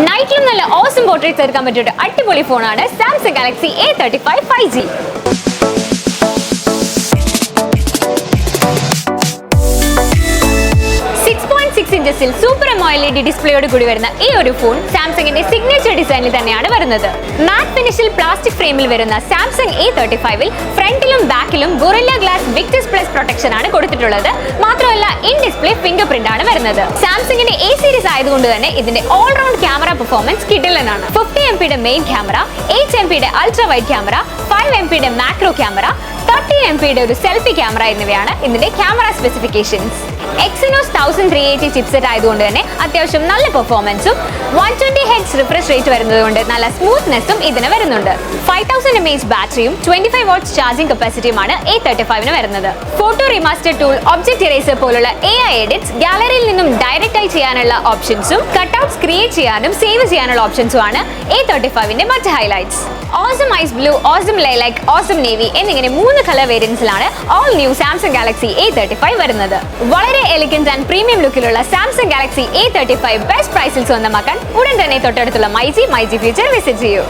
നൈറ്റിലും നല്ല awesome portraits എടുക്കാൻ പറ്റിയ ഒരു അടിപൊളി ഫോണാണ് സാംസങ് ഗാലക്സി A55 5G. 6.6 ഇഞ്ചസിൽ സൂപ്പർ AMOLED ഡിസ്പ്ലേയോട് കൂടി വരുന്ന ഈ ഒരു ഫോൺ സാംസങ്ങിന്റെ സിഗ്നേച്ചർ ഡിസൈനിൽ തന്നെയാണ് വരുന്നത്. മാറ്റ് ഫിനിഷിൽ പ്ലാസ്റ്റിക് ഫ്രെയിമിൽ വരുന്ന സാംസങ് A55ൽ ഫ്രണ്ടിലും ബാക്കിലും guerrilla glass Victus plus protection ആണ് കൊടുത്തിട്ടുള്ളത്. മാത്രമല്ല ഇൻ ഡിസ്പ്ലേ ഫിംഗർ പ്രിന്റ് ആണ് വരുന്നത്. സാംസങ്ങിന്റെ A സീരീസ് ആയതുകൊണ്ട് തന്നെ ഇതിന്റെ ഓൾ റൗണ്ട് ക്യാമറ പെർഫോമൻസ് കിടിലനാണ്. 50 MP main camera, 8 MP ultra wide camera, 5 MP macro camera, 30 MP ഒരു സെൽഫി ക്യാമറ എന്നിവയാണ് ഇതിന്റെ ക്യാമറ സ്പെസിഫിക്കേഷൻസ്. Exynos 1380 ചിപ്സെറ്റ് ആയതുകൊണ്ട് തന്നെ അത്യാവശ്യം നല്ല പെർഫോമൻസും 120 Hz റിഫ്രഷ് റേറ്റ് വരുന്നതുകൊണ്ട് നല്ല സ്മൂത്ത്നെസ്സും ഇതിന് വരുന്നുണ്ട്. 5000 mAh ബാറ്ററിയും 25 വാട്ട്സ് ചാർജിംഗ് കപ്പാസിറ്റിയുമാണ് A55ന് വരുന്നത്. Photo remaster tool, object eraser പോലുള്ള AI എഡിറ്റ്സ് ഗാലറിയിൽ നിന്നും ഡയറക്റ്റ് ആയി ചെയ്യാനുള്ള ഓപ്ഷൻസും കട്ടൗട്ട്സ് ക്രിയേറ്റ് ചെയ്യാനും സേവ് ചെയ്യാനുള്ള ഓപ്ഷൻസും ആണ് A55ന്റെ മറ്റ് highlights. Awesome ice blue, awesome lilac, awesome navy എന്നിങ്ങനെ 3 കളർ വേരിയന്റ്സിലാണ് all new Samsung Galaxy A55 വരുന്നത്. വളരെ എലിഗന്റ് ആൻഡ് പ്രീമിയം ലുക്കിലുള്ള സാംസങ് ഗാലക്സി A55 ബെസ്റ്റ് പ്രൈസിൽ സ്വന്തമാക്കാൻ ഉടൻ തന്നെ തൊട്ടടുത്തുള്ള മൈജി ഫ്യൂച്ചർ വിസിറ്റ് ചെയ്യൂ.